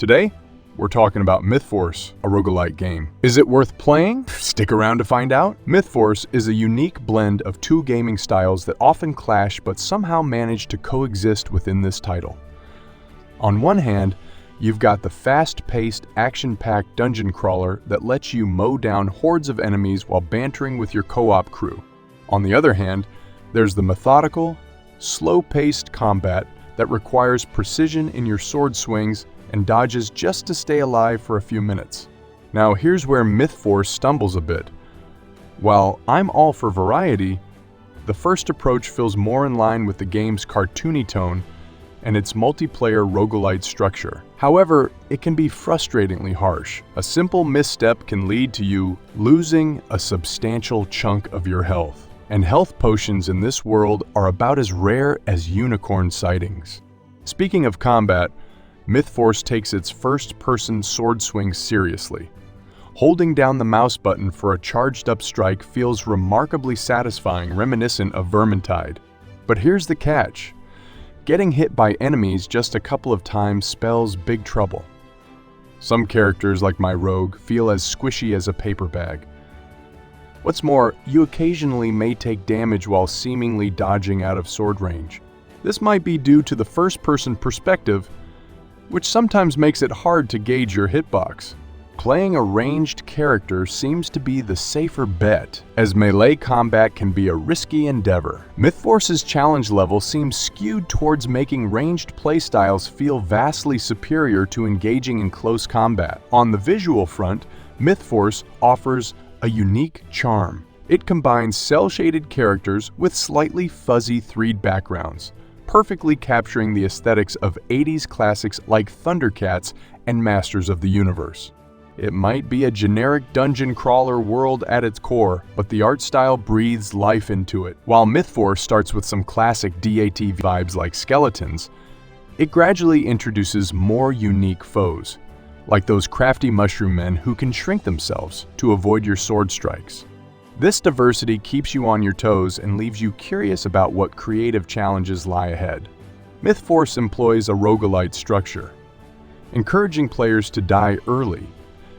Today, we're talking about Mythforce, a roguelike game. Is it worth playing? Stick around to find out. Mythforce is a unique blend of two gaming styles that often clash but somehow manage to coexist within this title. On one hand, you've got the fast-paced, action-packed dungeon crawler that lets you mow down hordes of enemies while bantering with your co-op crew. On the other hand, there's the methodical, slow-paced combat that requires precision in your sword swings and dodges just to stay alive for a few minutes. Now here's where Mythforce stumbles a bit. While I'm all for variety, the first approach feels more in line with the game's cartoony tone and its multiplayer roguelite structure. However, it can be frustratingly harsh. A simple misstep can lead to you losing a substantial chunk of your health. And health potions in this world are about as rare as unicorn sightings. Speaking of combat, Mythforce takes its first-person sword swing seriously. Holding down the mouse button for a charged-up strike feels remarkably satisfying, reminiscent of Vermintide. But here's the catch. Getting hit by enemies just a couple of times spells big trouble. Some characters, like my rogue, feel as squishy as a paper bag. What's more, you occasionally may take damage while seemingly dodging out of sword range. This might be due to the first-person perspective, which sometimes makes it hard to gauge your hitbox. Playing a ranged character seems to be the safer bet, as melee combat can be a risky endeavor. Mythforce's challenge level seems skewed towards making ranged playstyles feel vastly superior to engaging in close combat. On the visual front, Mythforce offers a unique charm. It combines cel-shaded characters with slightly fuzzy 3D backgrounds, perfectly capturing the aesthetics of 80s classics like Thundercats and Masters of the Universe. It might be a generic dungeon crawler world at its core, but the art style breathes life into it. While Mythforce starts with some classic DAT vibes like skeletons, it gradually introduces more unique foes, like those crafty mushroom men who can shrink themselves to avoid your sword strikes. This diversity keeps you on your toes and leaves you curious about what creative challenges lie ahead. Mythforce employs a roguelite structure, encouraging players to die early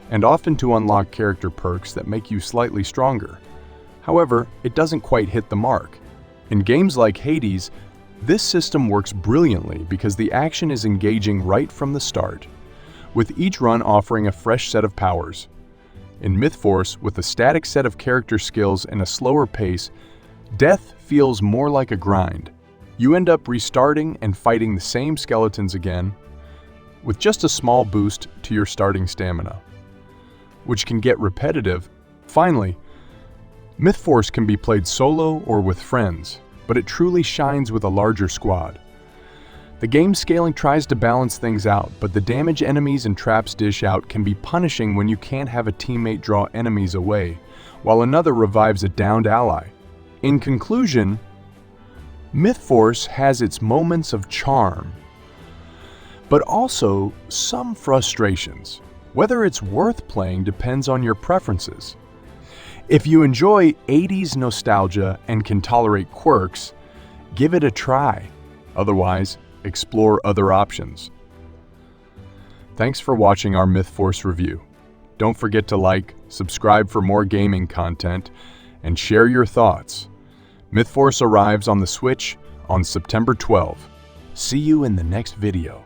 and often to unlock character perks that make you slightly stronger. However, it doesn't quite hit the mark. In games like Hades, this system works brilliantly because the action is engaging right from the start, with each run offering a fresh set of powers. In Mythforce, with a static set of character skills and a slower pace, death feels more like a grind. You end up restarting and fighting the same skeletons again, with just a small boost to your starting stamina, which can get repetitive. Finally, Mythforce can be played solo or with friends, but it truly shines with a larger squad. The game's scaling tries to balance things out, but the damage enemies and traps dish out can be punishing when you can't have a teammate draw enemies away, while another revives a downed ally. In conclusion, Mythforce has its moments of charm, but also some frustrations. Whether it's worth playing depends on your preferences. If you enjoy 80s nostalgia and can tolerate quirks, give it a try. Otherwise, explore other options. Thanks for watching our Mythforce review. Don't forget to like, subscribe for more gaming content, and share your thoughts. Mythforce arrives on the Switch on September 12. See you in the next video.